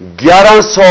1100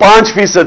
5%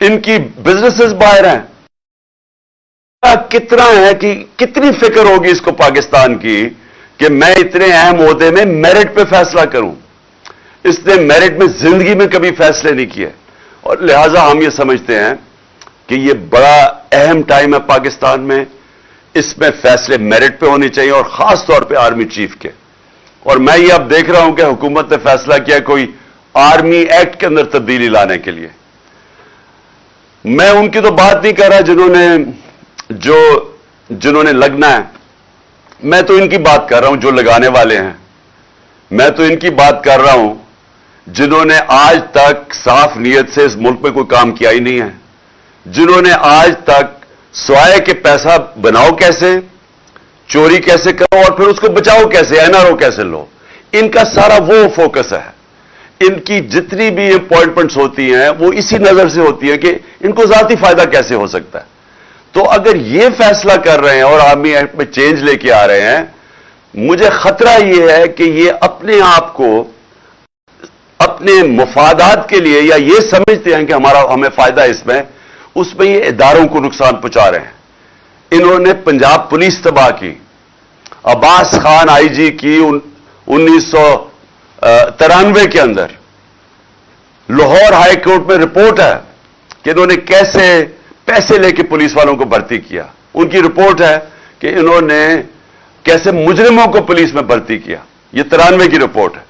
ان کی بزنسز باہر ہیں. کتنا ہے کہ کتنی فکر ہوگی اس کو پاکستان کی کہ میں اتنے اہم عہدے میں میرٹ پہ فیصلہ کروں. اس نے میرٹ میں زندگی میں کبھی فیصلے نہیں کیے, اور لہذا ہم یہ سمجھتے ہیں کہ یہ بڑا اہم ٹائم ہے پاکستان میں. اس میں فیصلے میرٹ پہ ہونے چاہیے, اور خاص طور پہ آرمی چیف کے. اور میں یہ اب دیکھ رہا ہوں کہ حکومت نے فیصلہ کیا کوئی آرمی ایکٹ کے اندر تبدیلی لانے کے لیے. میں ان کی تو بات نہیں کر رہا جنہوں نے لگنا ہے. میں تو ان کی بات کر رہا ہوں جو لگانے والے ہیں. میں تو ان کی بات کر رہا ہوں جنہوں نے آج تک صاف نیت سے اس ملک میں کوئی کام کیا ہی نہیں ہے, جنہوں نے آج تک سوائے کہ پیسہ بناؤ کیسے, چوری کیسے کرو, اور پھر اس کو بچاؤ کیسے, NRO کیسے لو, ان کا سارا وہ فوکس ہے. ان کی جتنی بھی اپوائنٹمنٹس ہوتی ہیں وہ اسی نظر سے ہوتی ہیں کہ ان کو ذاتی فائدہ کیسے ہو سکتا ہے. تو اگر یہ فیصلہ کر رہے ہیں اور آرمی ایکٹ میں چینج لے کے آ رہے ہیں, مجھے خطرہ یہ ہے کہ یہ اپنے آپ کو اپنے مفادات کے لیے, یا یہ سمجھتے ہیں کہ ہمیں فائدہ اس میں یہ اداروں کو نقصان پہنچا رہے ہیں. انہوں نے پنجاب پولیس تباہ کی, عباس خان IG کی 1993 کے اندر. لاہور ہائی کورٹ میں رپورٹ ہے کہ انہوں نے کیسے پیسے لے کے پولیس والوں کو بھرتی کیا. ان کی رپورٹ ہے کہ انہوں نے کیسے مجرموں کو پولیس میں بھرتی کیا. یہ 93 کی رپورٹ ہے.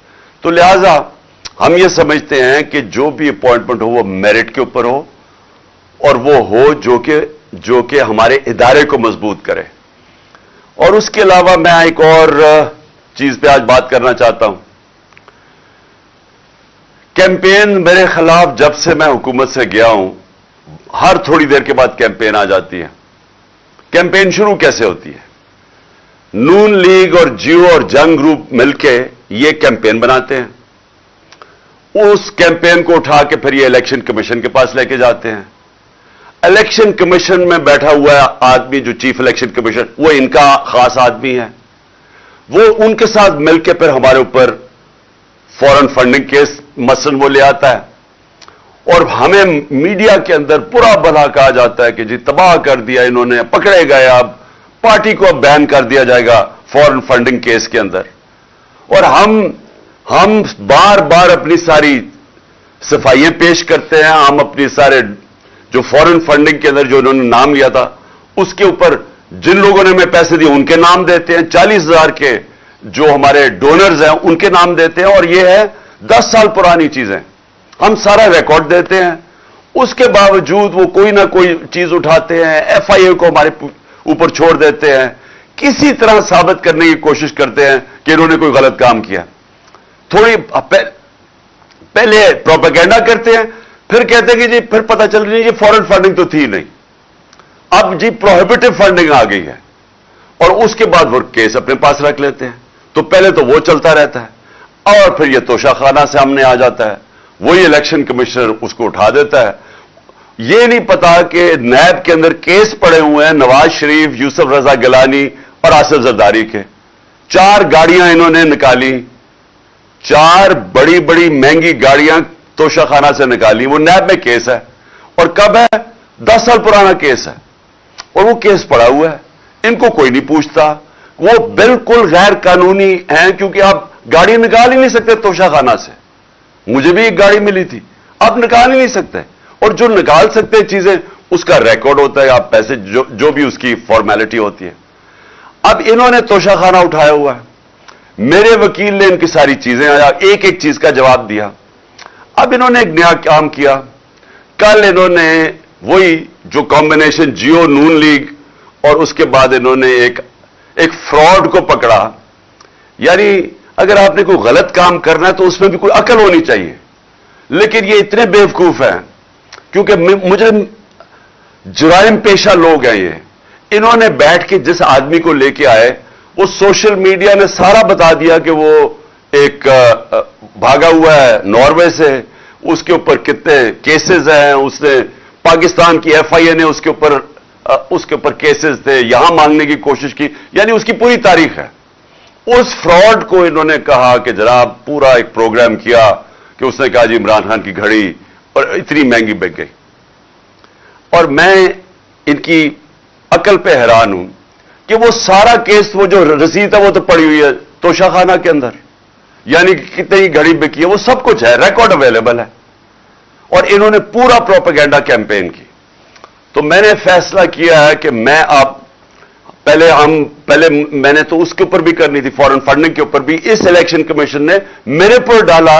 تو لہذا ہم یہ سمجھتے ہیں کہ جو بھی اپوائنٹمنٹ ہو وہ میرٹ کے اوپر ہو, اور وہ ہو جو کہ ہمارے ادارے کو مضبوط کرے. اور اس کے علاوہ میں ایک اور چیز پہ آج بات کرنا چاہتا ہوں. کیمپین میرے خلاف جب سے میں حکومت سے گیا ہوں, ہر تھوڑی دیر کے بعد کیمپین آ جاتی ہے. کیمپین شروع کیسے ہوتی ہے؟ نون لیگ اور جیو اور جنگ گروپ مل کے یہ کیمپین بناتے ہیں. اس کیمپین کو اٹھا کے پھر یہ الیکشن کمیشن کے پاس لے کے جاتے ہیں. الیکشن کمیشن میں بیٹھا ہوا آدمی جو چیف الیکشن کمیشن, وہ ان کا خاص آدمی ہے. وہ ان کے ساتھ مل کے پھر ہمارے اوپر فورن فنڈنگ کیس مثلاً وہ لے آتا ہے, اور ہمیں میڈیا کے اندر برا بھلا کہا جاتا ہے کہ جی تباہ کر دیا انہوں نے, پکڑے گئے, اب پارٹی کو اب بین کر دیا جائے گا فورن فنڈنگ کیس کے اندر. اور ہم بار بار اپنی ساری صفائیاں پیش کرتے ہیں. ہم اپنی سارے جو فورن فنڈنگ کے اندر جو انہوں نے نام لیا تھا اس کے اوپر جن لوگوں نے ہمیں پیسے دیے ان کے نام دیتے ہیں. 40,000 کے جو ہمارے ڈونرز ہیں ان کے نام دیتے ہیں, اور یہ ہے 10 سال پرانی چیزیں. ہم سارا ریکارڈ دیتے ہیں. اس کے باوجود وہ کوئی نہ کوئی چیز اٹھاتے ہیں, FIA کو ہمارے اوپر چھوڑ دیتے ہیں, کسی طرح ثابت کرنے کی کوشش کرتے ہیں کہ انہوں نے کوئی غلط کام کیا. تھوڑی پہلے پروپیگنڈا کرتے ہیں, پھر کہتے ہیں کہ جی پھر پتہ چل رہی ہے یہ فورن فنڈنگ تو تھی نہیں, اب جی پروہیبٹیو فنڈنگ آ گئی ہے, اور اس کے بعد وہ کیس اپنے پاس رکھ لیتے ہیں. تو پہلے تو وہ چلتا رہتا ہے, اور پھر یہ توشہ خانہ سامنے آ جاتا ہے, وہی الیکشن کمشنر اس کو اٹھا دیتا ہے. یہ نہیں پتا کہ نیب کے اندر کیس پڑے ہوئے ہیں نواز شریف, یوسف رضا گیلانی اور آصف زرداری کے. 4 گاڑیاں انہوں نے نکالی, 4 بڑی بڑی مہنگی گاڑیاں توشہ خانہ سے نکالی. وہ نیب میں کیس ہے, اور کب ہے؟ 10 سال پرانا کیس ہے, اور وہ کیس پڑا ہوا ہے. ان کو کوئی نہیں پوچھتا. وہ بالکل غیر قانونی ہیں, کیونکہ آپ گاڑی نکال ہی نہیں سکتے توشہ خانہ سے. مجھے بھی ایک گاڑی ملی تھی, آپ نکال ہی نہیں سکتے. اور جو نکال سکتے چیزیں اس کا ریکارڈ ہوتا ہے, آپ پیسے جو بھی اس کی فارمیلٹی ہوتی ہے. اب انہوں نے توشہ خانہ اٹھایا ہوا ہے. میرے وکیل نے ان کی ساری چیزیں آیا, ایک ایک چیز کا جواب دیا. اب انہوں نے ایک نیا کام کیا. کل انہوں نے وہی جو کمبینیشن جیو نون لیگ, اور اس کے بعد انہوں نے ایک فراڈ کو پکڑا. یعنی اگر آپ نے کوئی غلط کام کرنا ہے تو اس میں بھی کوئی عقل ہونی چاہیے. لیکن یہ اتنے بیوقوف ہیں, کیونکہ مجھے جرائم پیشہ لوگ ہیں یہ. انہوں نے بیٹھ کے جس آدمی کو لے کے آئے, وہ سوشل میڈیا نے سارا بتا دیا کہ وہ ایک بھاگا ہوا ہے ناروے سے, اس کے اوپر کتنے کیسز ہیں, اس نے پاکستان کی FIA نے اس کے اوپر کیسز تھے, یہاں مانگنے کی کوشش کی. یعنی اس کی پوری تاریخ ہے. اس فراڈ کو انہوں نے کہا کہ جناب پورا ایک پروگرام کیا کہ اس نے کہا جی عمران خان کی گھڑی اور اتنی مہنگی بک گئی. اور میں ان کی عقل پہ حیران ہوں کہ وہ سارا کیس، وہ جو رسید ہے وہ تو پڑی ہوئی ہے توشہ خانہ کے اندر، یعنی کتنی گھڑی بکی ہے، وہ سب کچھ ہے، ریکارڈ اویلیبل ہے، اور انہوں نے پورا پروپیگنڈا کیمپین کی. تو میں نے فیصلہ کیا ہے کہ میں پہلے میں نے تو اس کے اوپر بھی کرنی تھی، فورن فنڈنگ کے اوپر بھی. اس الیکشن کمیشن نے میرے پر ڈالا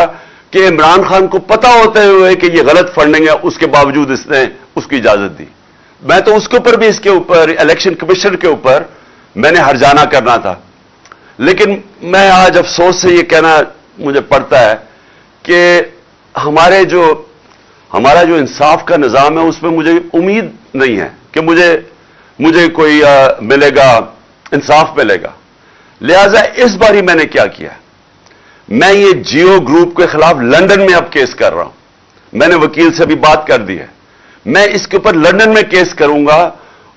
کہ عمران خان کو پتا ہوتے ہوئے کہ یہ غلط فنڈنگ ہے، اس کے باوجود اس نے اس کی اجازت دی. میں تو اس کے اوپر بھی، اس کے اوپر الیکشن کمیشن کے اوپر میں نے ہرجانہ کرنا تھا. لیکن میں آج افسوس سے یہ کہنا مجھے پڑتا ہے کہ ہمارا جو انصاف کا نظام ہے اس میں مجھے امید نہیں ہے کہ مجھے کوئی ملے گا، انصاف ملے گا. لہذا اس باری میں نے کیا کیا، میں یہ جیو گروپ کے خلاف لندن میں اب کیس کر رہا ہوں. میں نے وکیل سے بھی بات کر دی ہے. میں اس کے اوپر لندن میں کیس کروں گا،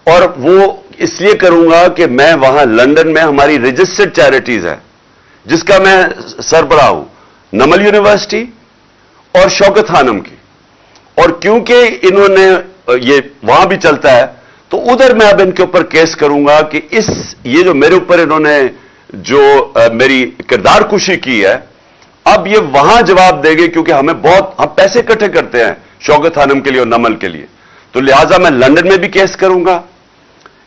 اور وہ اس لیے کروں گا کہ میں وہاں لندن میں ہماری رجسٹرڈ چیریٹیز ہے جس کا میں سربراہ ہوں، نمل یونیورسٹی اور شوکت خانم کی، اور کیونکہ انہوں نے یہ وہاں بھی چلتا ہے تو ادھر میں اب ان کے اوپر کیس کروں گا کہ یہ جو میرے اوپر انہوں نے جو میری کردار کشی کی ہے، اب یہ وہاں جواب دے گے، کیونکہ ہم پیسے اکٹھے کرتے ہیں شوکت خانم کے لیے اور نمل کے لیے. تو لہذا میں لندن میں بھی کیس کروں گا.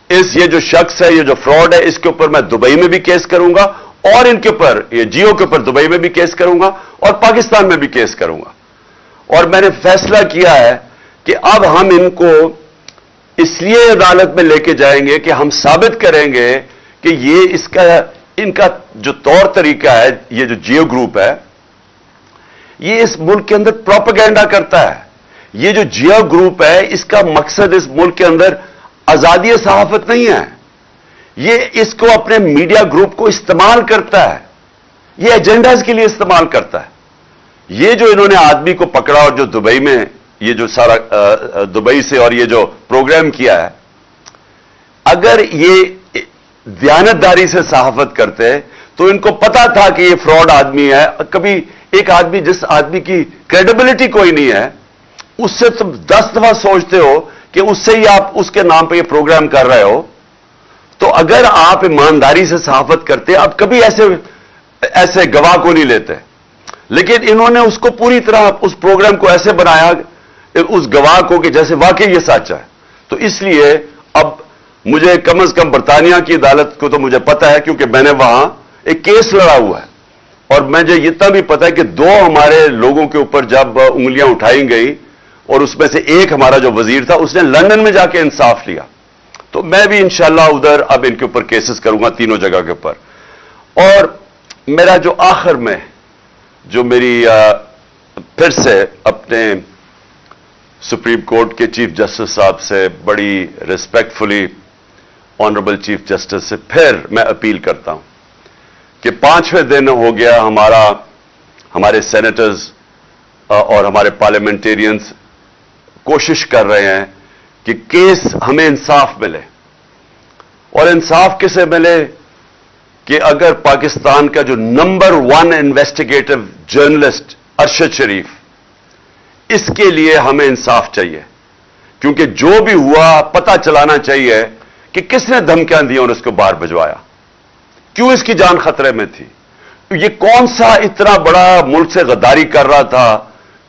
یہ جو شخص ہے، یہ جو فراڈ ہے، اس کے اوپر میں دبئی میں بھی کیس کروں گا، اور ان کے اوپر، یہ جیو کے اوپر دبئی میں بھی کیس کروں گا اور پاکستان میں بھی کیس کروں گا. اور میں نے فیصلہ کیا ہے کہ اب ہم ان کو اس لیے عدالت میں لے کے جائیں گے کہ ہم ثابت کریں گے کہ ان کا جو طور طریقہ ہے، یہ جو جیو گروپ ہے، یہ اس ملک کے اندر پروپیگنڈا کرتا ہے. یہ جو جیو گروپ ہے، اس کا مقصد اس ملک کے اندر آزادی صحافت نہیں ہے. یہ اس کو اپنے میڈیا گروپ کو استعمال کرتا ہے، یہ ایجنڈاز کے لیے استعمال کرتا ہے. یہ جو انہوں نے آدمی کو پکڑا اور جو دبئی میں یہ جو سارا دبئی سے اور یہ جو پروگرام کیا ہے، اگر یہ دیانتداری سے صحافت کرتے تو ان کو پتا تھا کہ یہ فراڈ آدمی ہے. کبھی ایک آدمی، جس آدمی کی کریڈیبلٹی کوئی نہیں ہے، اس سے تم 10 دفعہ سوچتے ہو کہ اس سے ہی آپ اس کے نام پہ یہ پروگرام کر رہے ہو. تو اگر آپ ایمانداری سے صحافت کرتے، آپ کبھی ایسے گواہ کو نہیں لیتے. لیکن انہوں نے اس کو پوری طرح، اس پروگرام کو ایسے بنایا اس گواہ کو کہ جیسے واقعی یہ سچ ہے. تو اس لیے اب مجھے کم از کم برطانیہ کی عدالت کو تو مجھے پتا ہے، کیونکہ میں نے وہاں ایک کیس لڑا ہوا ہے، اور مجھے اتنا بھی پتا ہے کہ 2 ہمارے لوگوں کے اوپر جب انگلیاں اٹھائی گئی، اور اس میں سے ایک ہمارا جو وزیر تھا، اس نے لندن میں جا کے انصاف لیا. تو میں بھی انشاءاللہ ادھر اب ان کے اوپر کیسز کروں گا، تینوں جگہ کے اوپر. اور میرا جو آخر میں جو میری پھر سے اپنے سپریم کورٹ کے چیف جسٹس صاحب سے بڑی ریسپیکٹفلی، آنریبل چیف جسٹس سے پھر میں اپیل کرتا ہوں کہ 5ویں دن ہو گیا ہمارے سینیٹرز اور ہمارے پارلیمنٹیرینز کوشش کر رہے ہیں کہ کیس ہمیں انصاف ملے. اور انصاف کسے ملے کہ اگر پاکستان کا جو نمبر 1 انویسٹیگیٹو جرنلسٹ ارشد شریف، اس کے لیے ہمیں انصاف چاہیے، کیونکہ جو بھی ہوا پتہ چلانا چاہیے کہ کس نے دھمکیاں دی اور اس کو باہر بھجوایا، کیوں اس کی جان خطرے میں تھی، یہ کون سا اتنا بڑا ملک سے غداری کر رہا تھا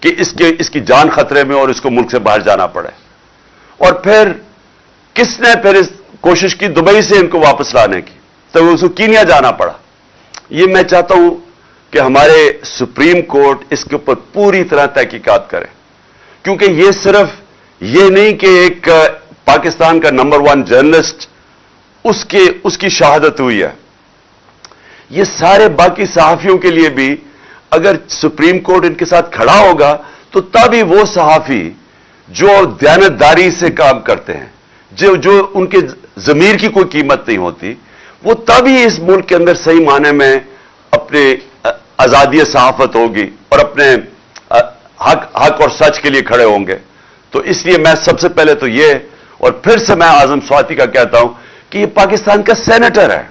کہ اس کی جان خطرے میں اور اس کو ملک سے باہر جانا پڑے. اور پھر کس نے پھر اس کوشش کی دبئی سے ان کو واپس لانے کی، تو اس کو کینیا جانا پڑا. یہ میں چاہتا ہوں کہ ہمارے سپریم کورٹ اس کے اوپر پوری طرح تحقیقات کرے، کیونکہ یہ صرف یہ نہیں کہ ایک پاکستان کا نمبر 1 جرنلسٹ اس کی شہادت ہوئی ہے، یہ سارے باقی صحافیوں کے لیے بھی اگر سپریم کورٹ ان کے ساتھ کھڑا ہوگا تو تب ہی وہ صحافی جو دیانتداری سے کام کرتے ہیں، جو ان کے ضمیر کی کوئی قیمت نہیں ہوتی، وہ تب ہی اس ملک کے اندر صحیح معنی میں اپنے آزادی صحافت ہوگی اور اپنے حق اور سچ کے لیے کھڑے ہوں گے. تو اس لیے میں سب سے پہلے تو یہ، اور پھر سے میں اعظم سواتی کا کہتا ہوں کہ یہ پاکستان کا سینیٹر ہے.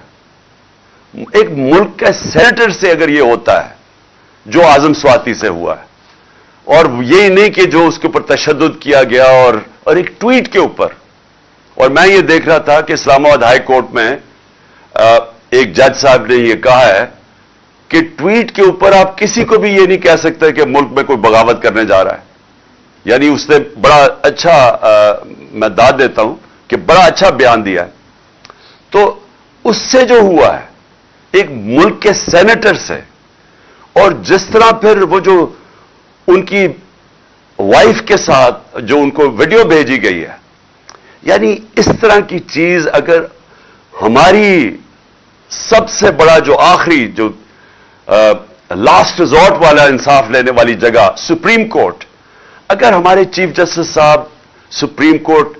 ایک ملک کا سینیٹر سے اگر یہ ہوتا ہے جو اعظم سواتی سے ہوا ہے، اور یہی نہیں کہ جو اس کے اوپر تشدد کیا گیا اور ایک ٹویٹ کے اوپر. اور میں یہ دیکھ رہا تھا کہ اسلام آباد ہائی کورٹ میں ایک جج صاحب نے یہ کہا ہے کہ ٹویٹ کے اوپر آپ کسی کو بھی یہ نہیں کہہ سکتے کہ ملک میں کوئی بغاوت کرنے جا رہا ہے. یعنی اس نے بڑا اچھا میں داد دیتا ہوں کہ بڑا اچھا بیان دیا ہے. تو اس سے جو ہوا ہے ایک ملک کے سینیٹر سے, اور جس طرح پھر وہ جو ان کی وائف کے ساتھ جو ان کو ویڈیو بھیجی گئی ہے, یعنی اس طرح کی چیز اگر ہماری سب سے بڑا جو آخری جو لاسٹ ریزورٹ والا انصاف لینے والی جگہ سپریم کورٹ, اگر ہمارے چیف جسٹس صاحب سپریم کورٹ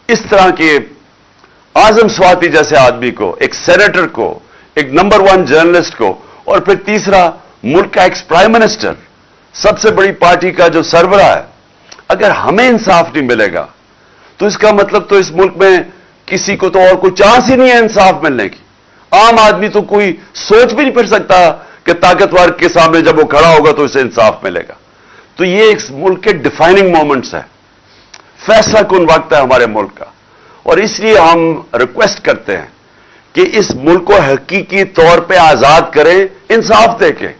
اس طرح کے اعظم سواتی جیسے آدمی کو, ایک سینیٹر کو, ایک نمبر 1 جرنلسٹ کو, اور پھر تیسرا ملک کا ایکس پرائم منسٹر, سب سے بڑی پارٹی کا جو سربراہ ہے, اگر ہمیں انصاف نہیں ملے گا تو اس کا مطلب تو اس ملک میں کسی کو تو اور کوئی چانس ہی نہیں ہے انصاف ملنے کی. عام آدمی تو کوئی سوچ بھی نہیں پھر سکتا کہ طاقتور کے سامنے جب وہ کھڑا ہوگا تو اسے انصاف ملے گا. تو یہ ایک ملک کے ڈیفائننگ مومنٹس ہیں, فیصلہ کن وقت ہے ہمارے ملک کا. اور اس لیے ہم ریکویسٹ کرتے ہیں کہ اس ملک کو حقیقی طور پہ آزاد کریں, انصاف دے کے.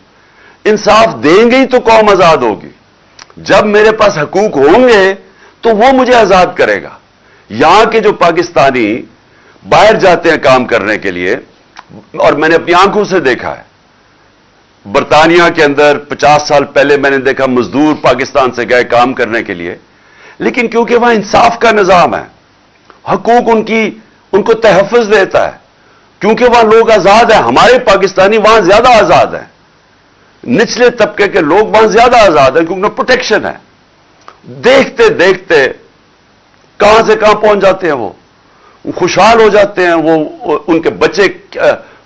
انصاف دیں گے تو قوم آزاد ہوگی. جب میرے پاس حقوق ہوں گے تو وہ مجھے آزاد کرے گا. یہاں کے جو پاکستانی باہر جاتے ہیں کام کرنے کے لیے, اور میں نے اپنی آنکھوں سے دیکھا ہے, برطانیہ کے اندر 50 سال پہلے میں نے دیکھا مزدور پاکستان سے گئے کام کرنے کے لیے, لیکن کیونکہ وہاں انصاف کا نظام ہے, حقوق ان کو تحفظ دیتا ہے, کیونکہ وہاں لوگ آزاد ہیں. ہمارے پاکستانی وہاں زیادہ آزاد ہیں, نچلے طبقے کے لوگ وہاں زیادہ آزاد ہیں کیونکہ پروٹیکشن ہے. دیکھتے دیکھتے کہاں سے کہاں پہنچ جاتے ہیں, وہ خوشحال ہو جاتے ہیں, وہ ان کے بچے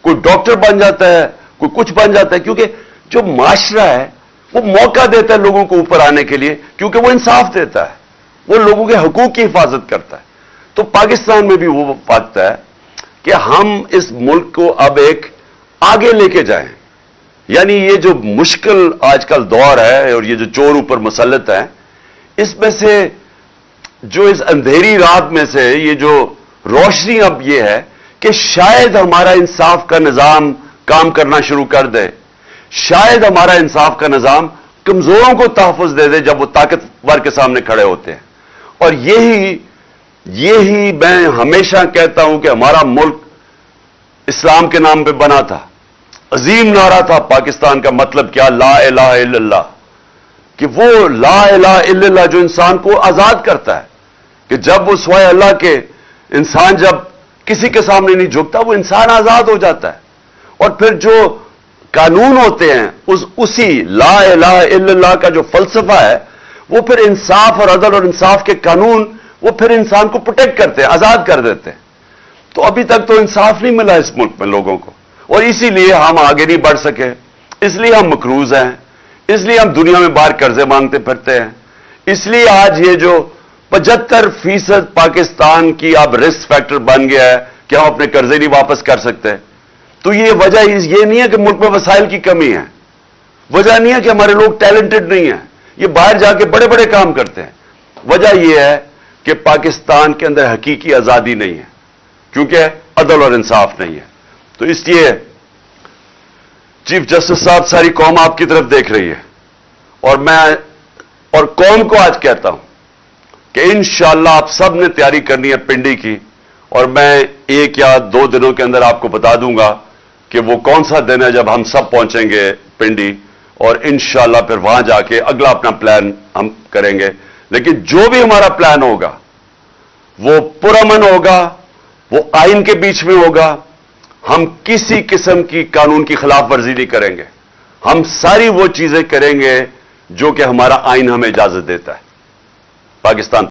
کوئی ڈاکٹر بن جاتا ہے, کوئی کچھ بن جاتا ہے, کیونکہ جو معاشرہ ہے وہ موقع دیتا ہے لوگوں کو اوپر آنے کے لیے, کیونکہ وہ انصاف دیتا ہے, وہ لوگوں کے حقوق کی حفاظت کرتا ہے. تو پاکستان میں بھی وہ وقت ہے کہ ہم اس ملک کو اب ایک آگے لے کے جائیں. یعنی یہ جو مشکل آج کل دور ہے اور یہ جو چور اوپر مسلط ہے, اس میں سے جو اس اندھیری رات میں سے یہ جو روشنی اب یہ ہے کہ شاید ہمارا انصاف کا نظام کام کرنا شروع کر دے, شاید ہمارا انصاف کا نظام کمزوروں کو تحفظ دے دے جب وہ طاقتور کے سامنے کھڑے ہوتے ہیں. اور یہی میں ہمیشہ کہتا ہوں کہ ہمارا ملک اسلام کے نام پہ بنا تھا. عظیم نعرہ تھا پاکستان کا, مطلب کیا, لا الہ الا اللہ, کہ وہ لا الہ الا اللہ جو انسان کو آزاد کرتا ہے, کہ جب وہ سوائے اللہ کے انسان جب کسی کے سامنے نہیں جھکتا وہ انسان آزاد ہو جاتا ہے. اور پھر جو قانون ہوتے ہیں اسی لا الہ الا اللہ کا جو فلسفہ ہے وہ پھر انصاف اور عدل اور انصاف کے قانون وہ پھر انسان کو پروٹیکٹ کرتے ہیں, آزاد کر دیتے ہیں. تو ابھی تک تو انصاف نہیں ملا اس ملک میں لوگوں کو, اور اسی لیے ہم آگے نہیں بڑھ سکے, اس لیے ہم مقروض ہیں, اس لیے ہم دنیا میں باہر قرضے مانگتے پھرتے ہیں. اس لیے آج یہ جو 75% پاکستان کی اب رسک فیکٹر بن گیا ہے کہ ہم اپنے قرضے نہیں واپس کر سکتے. تو یہ وجہ یہ نہیں ہے کہ ملک میں وسائل کی کمی ہے, وجہ نہیں ہے کہ ہمارے لوگ ٹیلنٹڈ نہیں ہیں, یہ باہر جا کے بڑے بڑے کام کرتے ہیں. وجہ یہ ہے کہ پاکستان کے اندر حقیقی آزادی نہیں ہے, کیونکہ عدل اور انصاف نہیں ہے. تو اس لیے چیف جسٹس صاحب ساری قوم آپ کی طرف دیکھ رہی ہے, اور میں اور قوم کو آج کہتا ہوں کہ انشاءاللہ آپ سب نے تیاری کرنی ہے پنڈی کی, اور میں 1 یا 2 دنوں کے اندر آپ کو بتا دوں گا کہ وہ کون سا دن ہے جب ہم سب پہنچیں گے پنڈی, اور انشاءاللہ پھر وہاں جا کے اگلا اپنا پلان ہم کریں گے. لیکن جو بھی ہمارا پلان ہوگا وہ پرامن ہوگا, وہ آئین کے بیچ میں ہوگا, ہم کسی قسم کی قانون کی خلاف ورزی نہیں کریں گے, ہم ساری وہ چیزیں کریں گے جو کہ ہمارا آئین ہمیں اجازت دیتا ہے. پاکستان